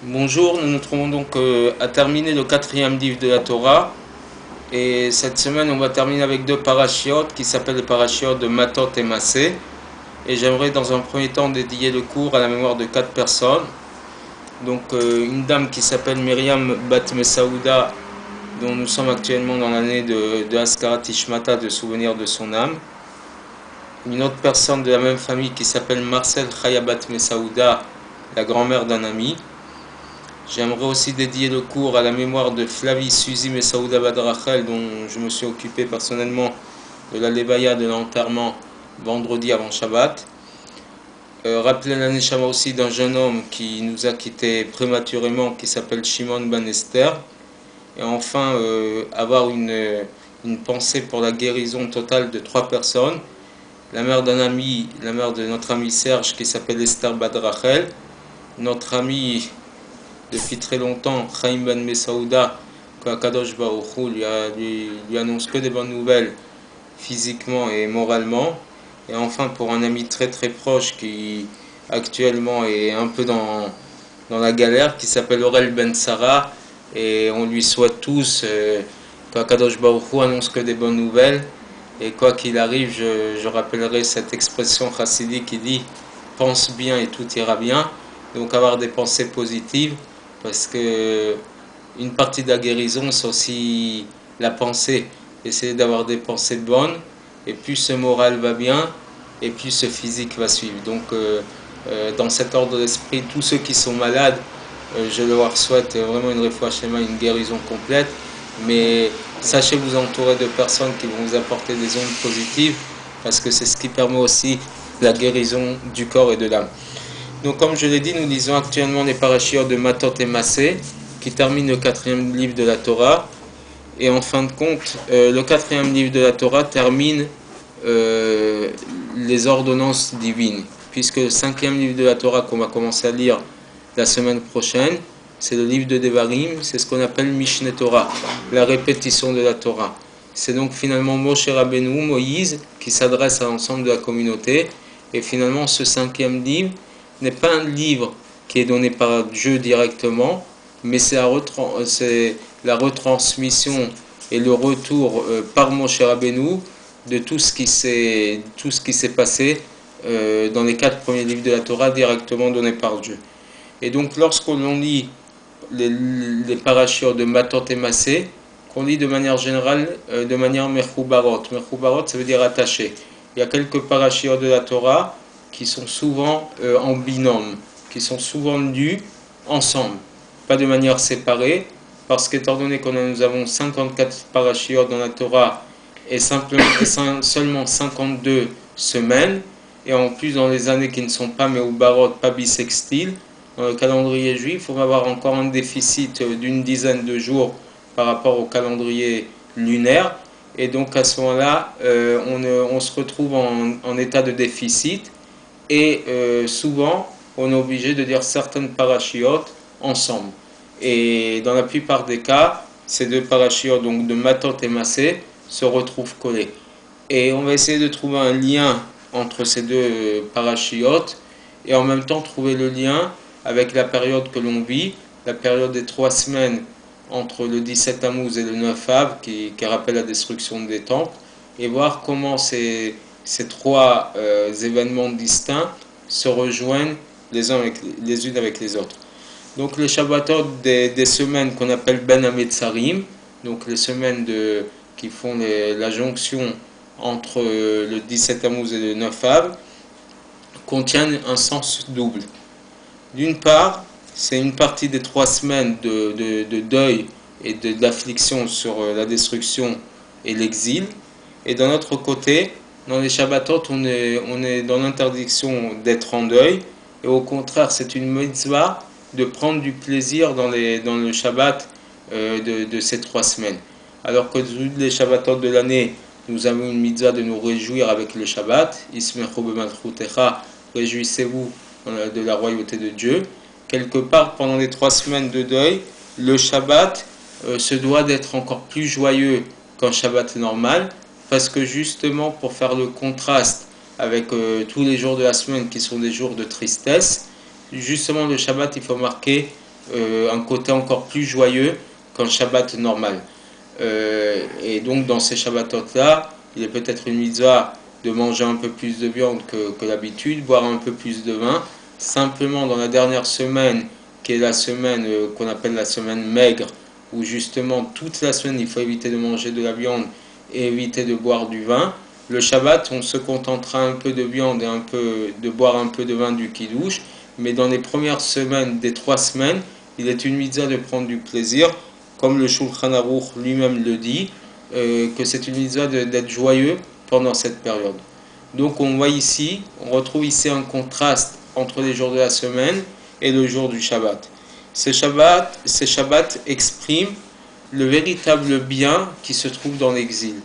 Bonjour, nous nous trouvons donc à terminer le quatrième livre de la Torah. Et cette semaine, on va terminer avec deux parachiotes qui s'appellent les parachiotes de Matot et Massé. Et j'aimerais dans un premier temps dédier le cours à la mémoire de quatre personnes. Donc une dame qui s'appelle Myriam Bat Messaouda, dont nous sommes actuellement dans l'année de Askarat Ishmata, de souvenir de son âme. Une autre personne de la même famille qui s'appelle Marcel Chayabat Messaouda, la grand-mère d'un ami. J'aimerais aussi dédier le cours à la mémoire de Flavie Suzy Messaouda Badrachel, dont je me suis occupé personnellement de la levaya de l'enterrement vendredi avant Shabbat. Rappeler la neshama aussi d'un jeune homme qui nous a quittés prématurément, qui s'appelle Shimon Ben Esther. Et enfin, avoir une pensée pour la guérison totale de trois personnes. La mère d'un ami, la mère de notre ami Serge qui s'appelle Esther Badrachel. Notre ami depuis très longtemps, Chaim Ben Messaouda, que Kadosh Baruch Hu lui annonce que des bonnes nouvelles physiquement et moralement. Et enfin, pour un ami très très proche qui actuellement est un peu dans la galère, qui s'appelle Aurel Ben Sarah, et on lui souhaite tous que Kadosh Baruch Hu annonce que des bonnes nouvelles. Et quoi qu'il arrive, je rappellerai cette expression chassidique qui dit pense bien et tout ira bien. Donc avoir des pensées positives, parce que une partie de la guérison, c'est aussi la pensée. Essayer d'avoir des pensées bonnes, et plus ce moral va bien, et plus ce physique va suivre. Donc, dans cet ordre d'esprit, tous ceux qui sont malades, je leur souhaite vraiment une réfouache schéma, une guérison complète. Mais sachez vous entourer de personnes qui vont vous apporter des ondes positives, parce que c'est ce qui permet aussi la guérison du corps et de l'âme. Donc comme je l'ai dit, nous lisons actuellement les parachiotes de Matot et Massé, qui terminent le quatrième livre de la Torah. Et en fin de compte, le quatrième livre de la Torah termine les ordonnances divines, puisque le cinquième livre de la Torah qu'on va commencer à lire la semaine prochaine, c'est le livre de Devarim, c'est ce qu'on appelle Mishneh Torah, la répétition de la Torah. C'est donc finalement Moshe Rabbeinu, Moïse, qui s'adresse à l'ensemble de la communauté. Et finalement, ce cinquième livre n'est pas un livre qui est donné par Dieu directement, mais c'est la retransmission et le retour par Moshe Rabbeinu de tout ce qui s'est passé dans les quatre premiers livres de la Torah directement donnés par Dieu. Et donc lorsqu'on lit les parachiotes de Matot et Massé, qu'on lit de manière générale, de manière mechoubarot. Mechoubarot, ça veut dire attaché. Il y a quelques parachiotes de la Torah qui sont souvent en binôme, qui sont souvent lus ensemble, pas de manière séparée, parce qu'étant donné que nous avons 54 parachiotes dans la Torah et seulement 52 semaines, et en plus dans les années qui ne sont pas Mechoubarot, pas bissextiles, dans le calendrier juif, on va avoir encore un déficit d'une dizaine de jours par rapport au calendrier lunaire. Et donc à ce moment-là, on se retrouve en état de déficit. Et souvent, on est obligé de dire certaines parachiotes ensemble. Et dans la plupart des cas, ces deux parachiotes, donc de Matot et Massé, se retrouvent collés. Et on va essayer de trouver un lien entre ces deux parachiotes et en même temps trouver le lien avec la période que l'on vit, la période des 3 semaines entre le 17 Tammuz et le 9 Av, qui rappelle la destruction des temples, et voir comment ces trois événements distincts se rejoignent les unes avec les autres. Donc les Shabbatot des semaines qu'on appelle Ben Hametzarim, donc les semaines qui font la jonction entre le 17 Tammuz et le 9 Av, contiennent un sens double. D'une part, c'est une partie des 3 semaines de deuil et d'affliction sur la destruction et l'exil. Et d'un autre côté, dans les Shabbatot, on est dans l'interdiction d'être en deuil. Et au contraire, c'est une mitzvah de prendre du plaisir dans le Shabbat de ces 3 semaines. Alors que tous les Shabbatot de l'année, nous avons une mitzvah de nous réjouir avec le Shabbat. Ismechu b'malchutecha, réjouissez-vous de la royauté de Dieu. Quelque part, pendant les 3 semaines de deuil, le Shabbat se doit d'être encore plus joyeux qu'un Shabbat normal, parce que justement, pour faire le contraste avec tous les jours de la semaine qui sont des jours de tristesse, justement le Shabbat, il faut marquer un côté encore plus joyeux qu'un Shabbat normal. Et donc dans ces Shabbatot-là, il est peut-être une mitzvah de manger un peu plus de viande que l'habitude, boire un peu plus de vin. Simplement dans la dernière semaine, qui est la semaine qu'on appelle la semaine maigre, où justement toute la semaine il faut éviter de manger de la viande et éviter de boire du vin. Le Shabbat, on se contentera un peu de viande et de boire un peu de vin du kiddush, mais dans les premières semaines des 3 semaines, il est une mitzvah de prendre du plaisir, comme le Shulchan Aruch lui-même le dit, que c'est une mitzvah d'être joyeux pendant cette période. Donc on voit ici, on retrouve ici un contraste entre les jours de la semaine et le jour du Shabbat. Ces Shabbats expriment le véritable bien qui se trouve dans l'exil.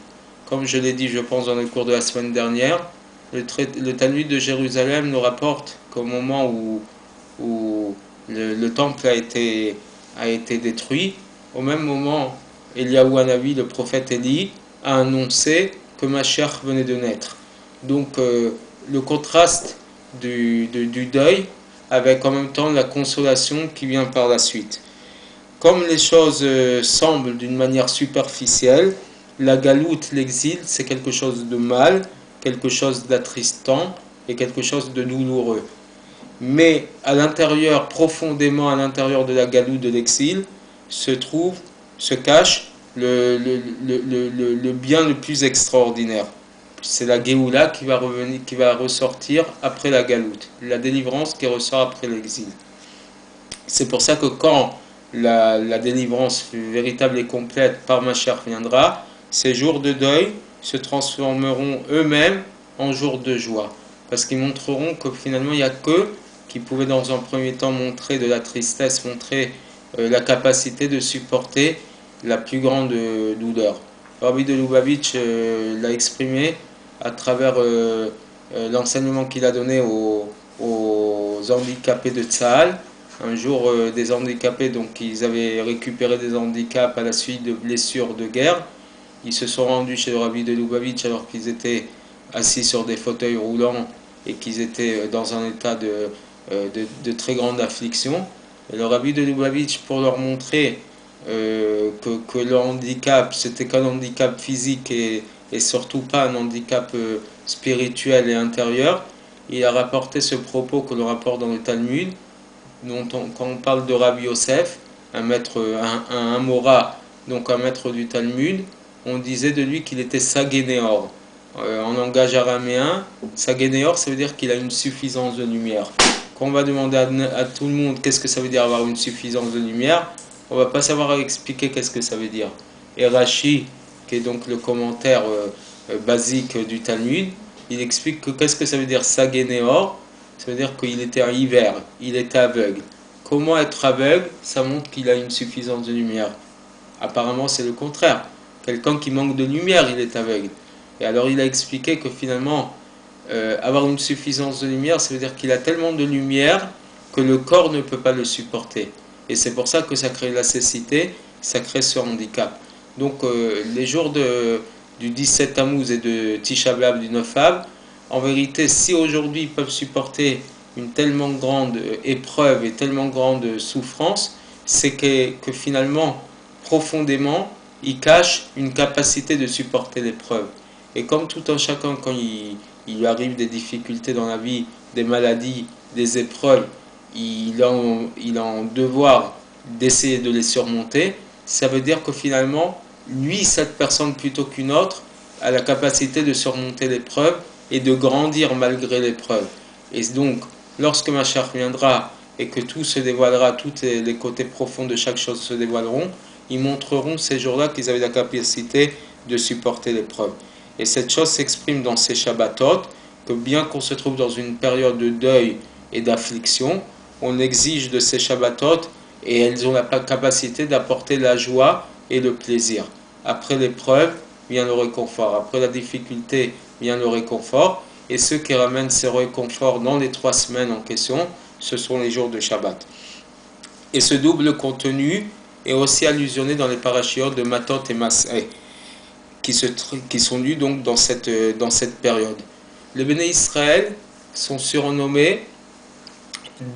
Comme je l'ai dit, je pense, dans le cours de la semaine dernière, le Talmud de Jérusalem nous rapporte qu'au moment où le temple a été détruit, au même moment, Eliyahu Hanavi, le prophète Élie, a annoncé que Mashiach venait de naître. Donc le contraste du deuil avec en même temps la consolation qui vient par la suite. Comme les choses semblent d'une manière superficielle, la galoute, l'exil, c'est quelque chose de mal, quelque chose d'attristant et quelque chose de douloureux. Mais à l'intérieur, profondément à l'intérieur de la galoute, de l'exil, se cache le bien le plus extraordinaire. C'est la Géoula qui va ressortir après la galoute, la délivrance qui ressort après l'exil. C'est pour ça que quand la délivrance véritable et complète par Mashiach viendra, ces jours de deuil se transformeront eux-mêmes en jours de joie. Parce qu'ils montreront que finalement il n'y a qu'eux qui pouvaient dans un premier temps montrer de la tristesse, montrer la capacité de supporter la plus grande douleur. Rabbi de Lubavitch l'a exprimé à travers l'enseignement qu'il a donné aux handicapés de Tzahal. Un jour, des handicapés, donc ils avaient récupéré des handicaps à la suite de blessures de guerre. Ils se sont rendus chez le Rabbi de Lubavitch alors qu'ils étaient assis sur des fauteuils roulants et qu'ils étaient dans un état de très grande affliction. Et le Rabbi de Lubavitch, pour leur montrer que le handicap, c'était qu'un handicap physique et surtout pas un handicap spirituel et intérieur, il a rapporté ce propos que l'on rapporte dans le Talmud, quand on parle de Rabbi Yosef, un Mora, donc un maître du Talmud, on disait de lui qu'il était Sagénéor. En langage araméen, Sagénéor, ça veut dire qu'il a une suffisance de lumière. Quand on va demander à tout le monde qu'est-ce que ça veut dire avoir une suffisance de lumière, on va pas savoir expliquer qu'est-ce que ça veut dire. Et Rashi, qui est donc le commentaire basique du Talmud, il explique que qu'est-ce que ça veut dire Sagénéor. Ça veut dire qu'il était un hiver, il était aveugle. Comment être aveugle? Ça montre qu'il a une suffisance de lumière. Apparemment, c'est le contraire. Quelqu'un qui manque de lumière, il est aveugle. Et alors, il a expliqué que finalement, avoir une suffisance de lumière, ça veut dire qu'il a tellement de lumière que le corps ne peut pas le supporter. Et c'est pour ça que ça crée la cécité, ça crée ce handicap. Donc, les jours du 17 Tammuz et de Tisha B'Av, du 9 Av, en vérité, si aujourd'hui ils peuvent supporter une tellement grande épreuve et tellement grande souffrance, c'est que finalement, profondément, ils cachent une capacité de supporter l'épreuve. Et comme tout un chacun, quand il lui arrive des difficultés dans la vie, des maladies, des épreuves, il a un devoir d'essayer de les surmonter, ça veut dire que finalement, lui, cette personne plutôt qu'une autre, a la capacité de surmonter l'épreuve et de grandir malgré l'épreuve. Et donc, lorsque Mashiach viendra et que tout se dévoilera, tous les côtés profonds de chaque chose se dévoileront, ils montreront ces jours-là qu'ils avaient la capacité de supporter l'épreuve. Et cette chose s'exprime dans ces Shabbatot, que bien qu'on se trouve dans une période de deuil et d'affliction, on exige de ces Shabbatot et elles ont la capacité d'apporter la joie et le plaisir. Après l'épreuve vient le réconfort, après la difficulté vient le réconfort, et ceux qui ramènent ces réconforts dans les 3 semaines en question, ce sont les jours de Shabbat. Et ce double contenu est aussi allusionné dans les parashiot de Matot et Masé, qui sont lus donc dans cette période. Les Béné Israël sont surnommés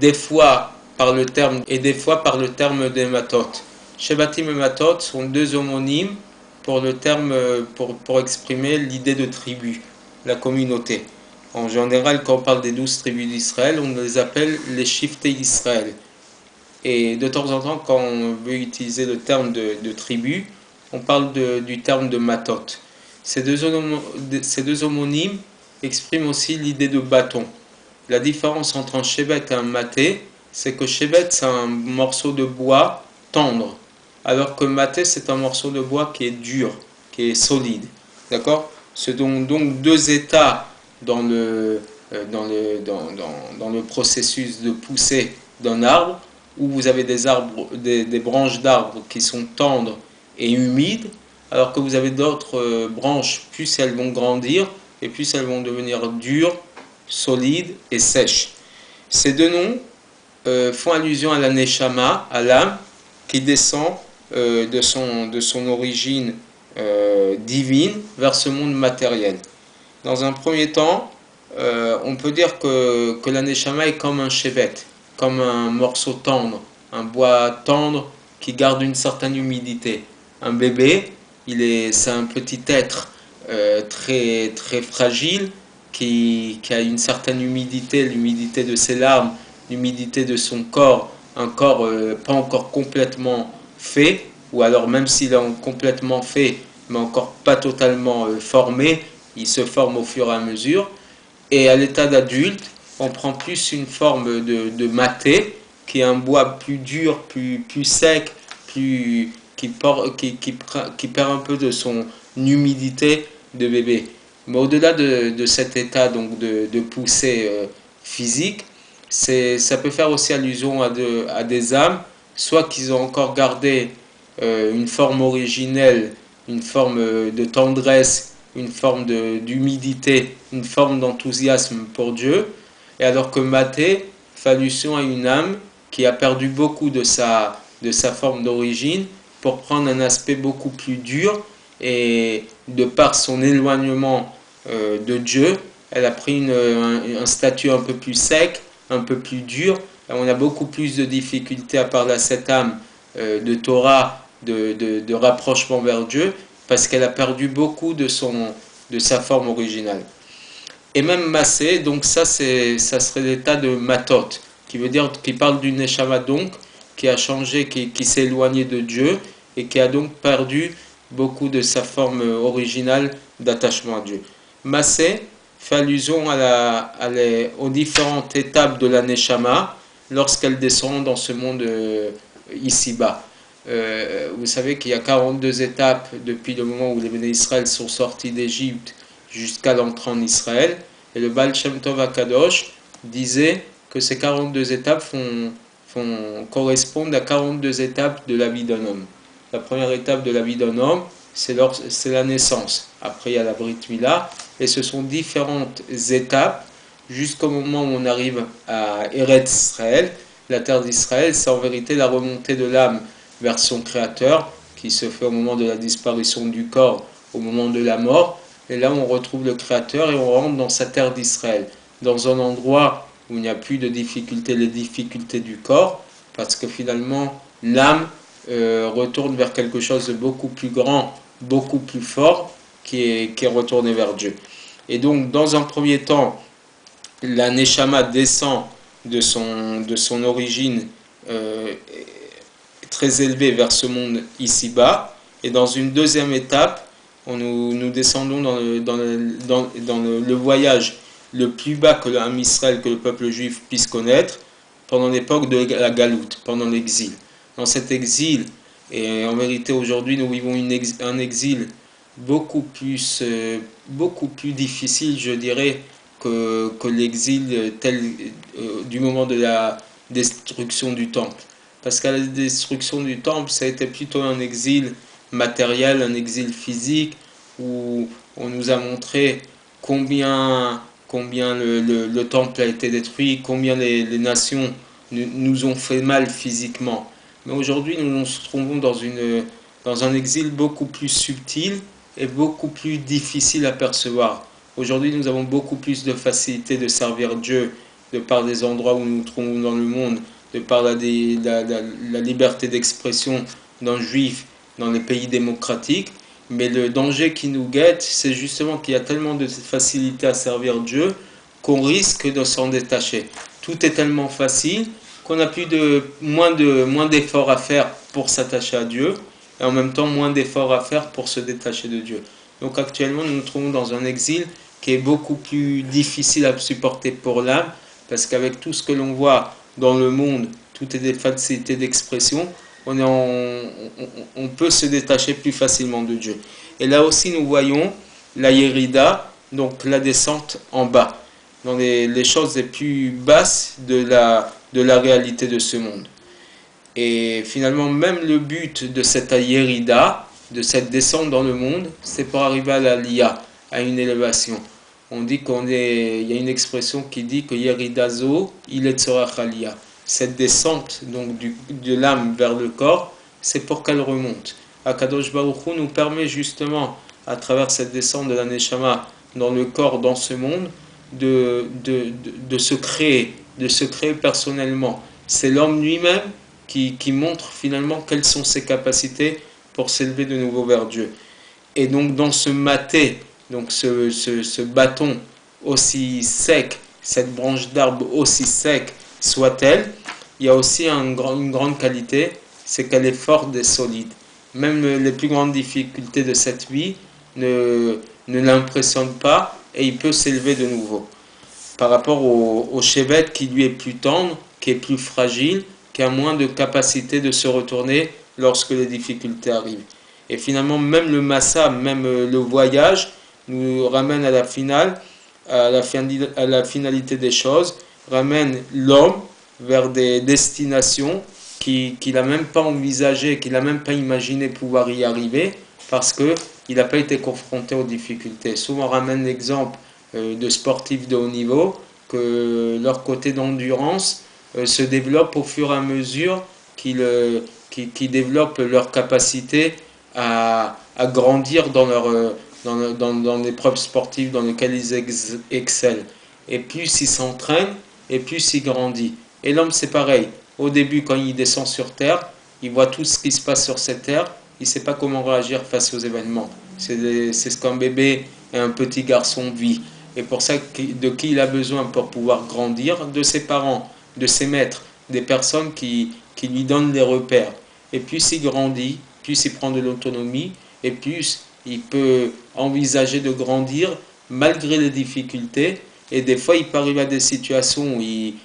des fois par le terme, et des fois par le terme des matot. Shebatim et matot sont deux homonymes pour le terme, pour exprimer l'idée de tribu, la communauté. En général, quand on parle des 12 tribus d'Israël, on les appelle les shifté Israël. Et de temps en temps, quand on veut utiliser le terme de tribu, on parle du terme de matot. Ces deux homonymes expriment aussi l'idée de bâton. La différence entre un shebet et un maté, c'est que shebet c'est un morceau de bois tendre, alors que maté c'est un morceau de bois qui est dur, qui est solide. D'accord? Ce sont donc deux états dans le processus de poussée d'un arbre, où vous avez des branches d'arbres qui sont tendres et humides, alors que vous avez d'autres branches, plus elles vont grandir, et plus elles vont devenir dures, solides et sèches. Ces deux noms font allusion à la Neshama, à l'âme, qui descend de son origine divine vers ce monde matériel. Dans un premier temps, on peut dire que la Neshama est comme un shevet, comme un morceau tendre, un bois tendre qui garde une certaine humidité. Un bébé, c'est un petit être très, très fragile qui a une certaine humidité, l'humidité de ses larmes, l'humidité de son corps, un corps pas encore complètement fait, ou alors même s'il est complètement fait, mais encore pas totalement formé, il se forme au fur et à mesure. Et à l'état d'adulte, on prend plus une forme de maté, qui est un bois plus dur, plus sec, qui perd un peu de son humidité de bébé. Mais au-delà de cet état donc de poussée physique, ça peut faire aussi allusion à des âmes, soit qu'ils ont encore gardé une forme originelle, une forme de tendresse, une forme d'humidité, une forme d'enthousiasme pour Dieu, et alors que maté fait allusion à une âme qui a perdu beaucoup de sa forme d'origine pour prendre un aspect beaucoup plus dur, et de par son éloignement de Dieu, elle a pris un statut un peu plus sec, un peu plus dur. On a beaucoup plus de difficultés à parler à cette âme de Torah, de rapprochement vers Dieu, parce qu'elle a perdu beaucoup de sa forme originale. Et même Massé, donc ça serait l'état de Matot, qui veut dire, qui parle d'une Neshama donc, qui a changé, qui s'est éloigné de Dieu, et qui a donc perdu beaucoup de sa forme originale d'attachement à Dieu. Massé fait allusion aux différentes étapes de la Neshama lorsqu'elle descend dans ce monde ici-bas. Vous savez qu'il y a 42 étapes depuis le moment où les Béné Israël sont sortis d'Égypte jusqu'à l'entrée en Israël. Et le Baal Shem Tov HaKadosh disait que ces 42 étapes correspondent à 42 étapes de la vie d'un homme. La première étape de la vie d'un homme, c'est la naissance. Après, il y a la Brit Mila. Et ce sont différentes étapes jusqu'au moment où on arrive à Eretz Israël. La terre d'Israël, c'est en vérité la remontée de l'âme vers son Créateur, qui se fait au moment de la disparition du corps, au moment de la mort. Et là, on retrouve le Créateur et on rentre dans sa terre d'Israël, dans un endroit où il n'y a plus de difficultés, les difficultés du corps, parce que finalement, l'âme retourne vers quelque chose de beaucoup plus grand, beaucoup plus fort, qui est retourné vers Dieu. Et donc, dans un premier temps, la Neshama descend de son origine très élevée vers ce monde ici-bas. Et dans une deuxième étape, nous descendons dans le voyage le plus bas que l'âme Israël, que le peuple juif puisse connaître, pendant l'époque de la Galoute, pendant l'exil. Dans cet exil, et en vérité aujourd'hui nous vivons un exil beaucoup plus difficile, je dirais, que l'exil tel du moment de la destruction du temple. Parce qu'à la destruction du temple, ça a été plutôt un exil matériel, un exil physique, où on nous a montré combien le temple a été détruit, combien les nations nous ont fait mal physiquement. Mais aujourd'hui, nous nous trouvons dans un exil beaucoup plus subtil et beaucoup plus difficile à percevoir. Aujourd'hui, nous avons beaucoup plus de facilité de servir Dieu de par des endroits où nous nous trouvons dans le monde, de par la liberté d'expression d'un juif dans les pays démocratiques. Mais le danger qui nous guette, c'est justement qu'il y a tellement de facilité à servir Dieu qu'on risque de s'en détacher. Tout est tellement facile qu'on a moins d'efforts à faire pour s'attacher à Dieu et en même temps moins d'efforts à faire pour se détacher de Dieu. Donc actuellement, nous nous trouvons dans un exil qui est beaucoup plus difficile à supporter pour l'âme, parce qu'avec tout ce que l'on voit dans le monde, tout est des facilités d'expression, on peut se détacher plus facilement de Dieu. Et là aussi, nous voyons la Yérida, donc la descente en bas, dans les choses les plus basses de la réalité de ce monde. Et finalement, même le but de cette Yérida, de cette descente dans le monde, c'est pour arriver à la Liya, à une élévation. On dit il y a une expression qui dit que Yeridazo, il est Tzorachalia. Cette descente donc de l'âme vers le corps, c'est pour qu'elle remonte. Akadosh Baruch Hu nous permet justement, à travers cette descente de la Neshama dans le corps, dans ce monde, de se créer personnellement. C'est l'homme lui-même qui montre finalement quelles sont ses capacités pour s'élever de nouveau vers Dieu. Et donc dans ce maté, donc ce bâton aussi sec, cette branche d'arbre aussi sec soit-elle, il y a aussi une grande qualité, c'est qu'elle est forte et solide. Même les plus grandes difficultés de cette vie ne l'impressionnent pas et il peut s'élever de nouveau. Par rapport au chevet qui lui est plus tendre, qui est plus fragile, qui a moins de capacité de se retourner lorsque les difficultés arrivent. Et finalement, même le massa, même le voyage, nous ramène à la finale, à la finalité des choses, ramène l'homme vers des destinations qu'il n'a même pas envisagé, qu'il n'a même pas imaginé pouvoir y arriver, parce qu'il n'a pas été confronté aux difficultés. Souvent on ramène l'exemple de sportifs de haut niveau, que leur côté d'endurance se développe au fur et à mesure qu'ils développent leur capacité à grandir dans l'épreuve sportive dans laquelle ils excellent. Et plus ils s'entraînent, et plus il grandit. Et l'homme, c'est pareil. Au début, quand il descend sur terre, il voit tout ce qui se passe sur cette terre, il ne sait pas comment réagir face aux événements. C'est ce qu'un bébé et un petit garçon vit. Et pour ça, de qui il a besoin pour pouvoir grandir? De ses parents, de ses maîtres, des personnes qui lui donnent des repères. Et plus il grandit, plus il prend de l'autonomie, et plus il peut envisager de grandir malgré les difficultés. Et des fois, il peut arriver à des situations où il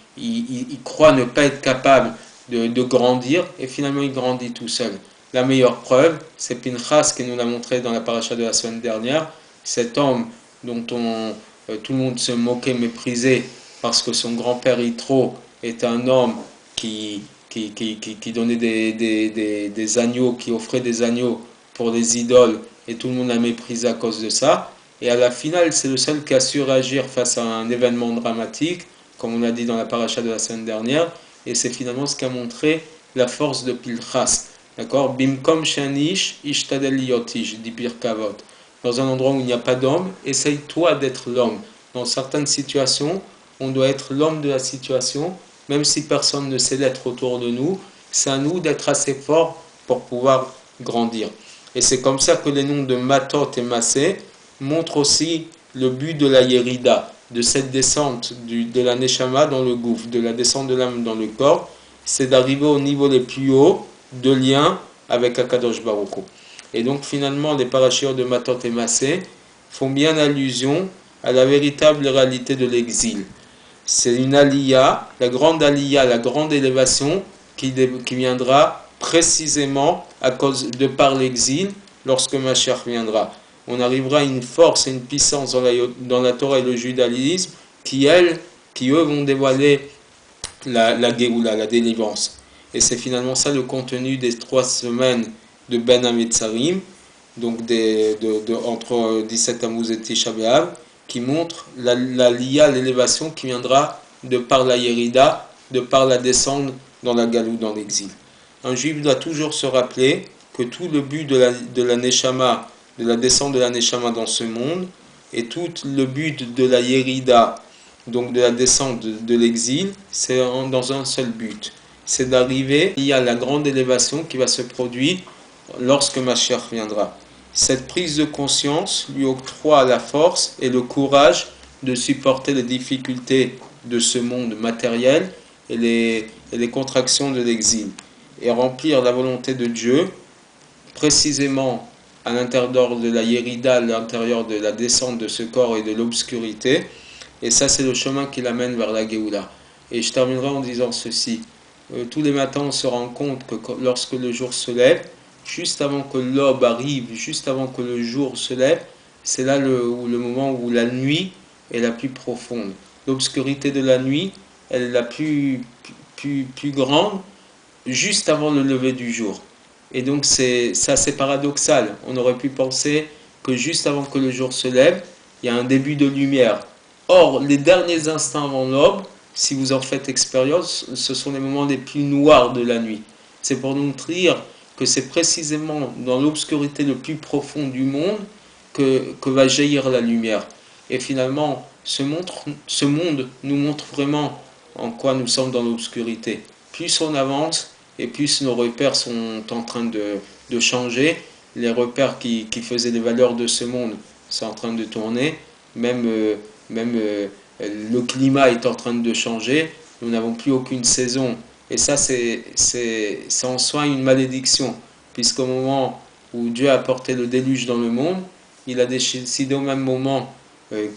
croit ne pas être capable de grandir, et finalement, il grandit tout seul. La meilleure preuve, c'est Pinchas qui nous l'a montré dans la paracha de la semaine dernière, cet homme dont tout le monde se moquait, méprisait, parce que son grand-père Yitro est un homme qui donnait des agneaux, qui offrait des agneaux pour les idoles, et tout le monde l'a méprisé à cause de ça. Et à la finale, c'est le seul qui a su réagir face à un événement dramatique, comme on l'a dit dans la paracha de la semaine dernière, et c'est finalement ce qui a montré la force de Pinchas. D'accord? Bimkom shanish ishtadel liyotish, dit Birkavot. Dans un endroit où il n'y a pas d'homme, essaye-toi d'être l'homme. Dans certaines situations, on doit être l'homme de la situation, même si personne ne sait l'être autour de nous. C'est à nous d'être assez forts pour pouvoir grandir. Et c'est comme ça que les noms de Matot et Massé montrent aussi le but de la Yérida, de cette descente de la Neshama dans le gouffre, de la descente de l'âme dans le corps, c'est d'arriver au niveau les plus hauts de lien avec Akadosh Baruch Hu. Et donc finalement, les parachutes de Matot et Massé font bien allusion à la véritable réalité de l'exil. C'est une aliyah, la grande élévation qui viendra précisément à cause de par l'exil lorsque Mashiach viendra. On arrivera à une force et une puissance dans la Torah et le judaïsme qui eux vont dévoiler la Géoula, la délivrance. Et c'est finalement ça le contenu des 3 semaines de Ben Hametzarim, donc entre 17 Tammuz et Tisha B'Av, qui montre l'Aliyah, l'élévation qui viendra de par la Yérida, de par la descente dans la Galoute, dans l'exil. Un juif doit toujours se rappeler que tout le but de la Neshama, de la descente de la Neshama dans ce monde, et tout le but de la Yérida, donc de la descente de l'exil, c'est dans un seul but. c'est d'arriver, il y a la grande élévation qui va se produire lorsque Mashiach viendra. Cette prise de conscience lui octroie la force et le courage de supporter les difficultés de ce monde matériel et les contractions de l'exil, et remplir la volonté de Dieu, précisément à l'intérieur de la Yérida, à l'intérieur de la descente de ce corps et de l'obscurité. Et ça, c'est le chemin qui l'amène vers la Géoula. Et je terminerai en disant ceci. Tous les matins, on se rend compte que lorsque le jour se lève, juste avant que l'aube arrive, juste avant que le jour se lève, c'est là le moment où la nuit est la plus profonde. L'obscurité de la nuit, elle est la plus grande juste avant le lever du jour. Et donc c'est assez paradoxal. On aurait pu penser que juste avant que le jour se lève, il y a un début de lumière. Or, les derniers instants avant l'aube, si vous en faites expérience, ce sont les moments les plus noirs de la nuit. C'est pour nous dire que c'est précisément dans l'obscurité le plus profond du monde que va jaillir la lumière. Et finalement, ce monde nous montre vraiment en quoi nous sommes dans l'obscurité. Plus on avance, et plus nos repères sont en train de changer. Les repères qui faisaient les valeurs de ce monde sont en train de tourner. Même le climat est en train de changer. Nous n'avons plus aucune saison. Et ça, c'est en soi une malédiction. Puisqu'au moment où Dieu a apporté le déluge dans le monde, il a décidé au même moment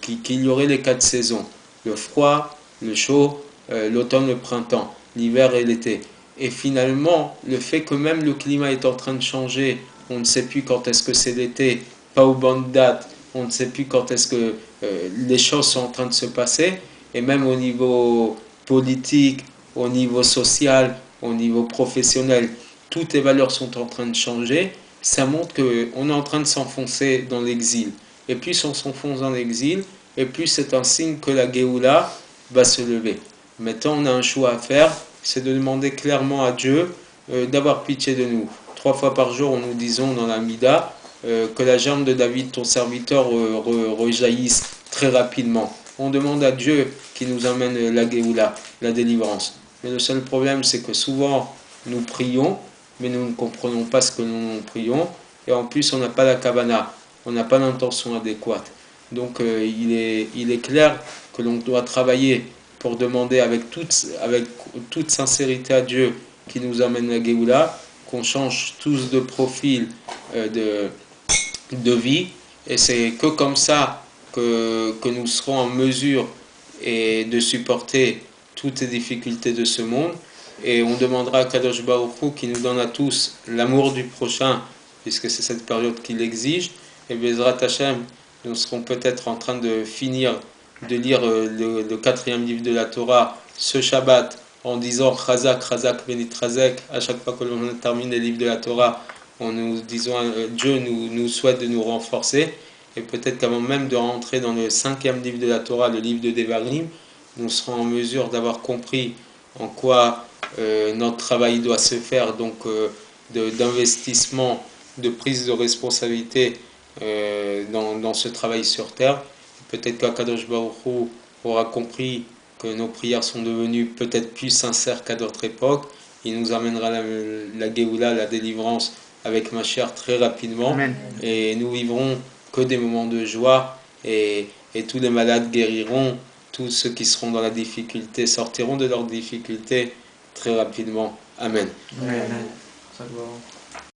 qu'il y aurait les 4 saisons. Le froid, le chaud, l'automne, le printemps, l'hiver et l'été. Et finalement, le fait que même le climat est en train de changer, on ne sait plus quand est-ce que c'est l'été, pas aux bonnes dates, on ne sait plus quand est-ce que les choses sont en train de se passer, et même au niveau politique, au niveau social, au niveau professionnel, toutes les valeurs sont en train de changer. Ça montre qu'on est en train de s'enfoncer dans l'exil. Et plus on s'enfonce dans l'exil, et plus c'est un signe que la Géoula va se lever. Maintenant, on a un choix à faire, c'est de demander clairement à Dieu d'avoir pitié de nous. 3 fois par jour, nous disons dans la Mida que la jambe de David, ton serviteur, rejaillisse très rapidement. On demande à Dieu qui nous amène la Géoula, la délivrance. Mais le seul problème, c'est que souvent, nous prions, mais nous ne comprenons pas ce que nous prions. Et en plus, on n'a pas la kavana, on n'a pas l'intention adéquate. Donc, il est clair que l'on doit travailler pour demander avec toute sincérité à Dieu qui nous amène la Géoula, qu'on change tous de profil de vie, et c'est que comme ça que nous serons en mesure de supporter toutes les difficultés de ce monde. Et on demandera à Kadosh Baruch Hu qui nous donne à tous l'amour du prochain, puisque c'est cette période qui l'exige. Et Bezrat Hashem, nous serons peut-être en train de finir de lire le 4e livre de la Torah ce Shabbat en disant Chazak, Chazak, Benit Chazek. À chaque fois que l'on termine les livres de la Torah, en nous disant Dieu nous souhaite de nous renforcer. Et peut-être qu'avant même de rentrer dans le 5e livre de la Torah, le livre de Devarim, nous serons en mesure d'avoir compris en quoi notre travail doit se faire, donc d'investissement, de prise de responsabilité dans ce travail sur terre. Peut-être qu'Akadosh Baruch Hu aura compris que nos prières sont devenues peut-être plus sincères qu'à d'autres époques. Il nous amènera la Géoula, la délivrance avec Mashiach très rapidement. Amen. Et nous vivrons que des moments de joie et tous les malades guériront, tous ceux qui seront dans la difficulté sortiront de leur difficulté très rapidement. Amen. Amen.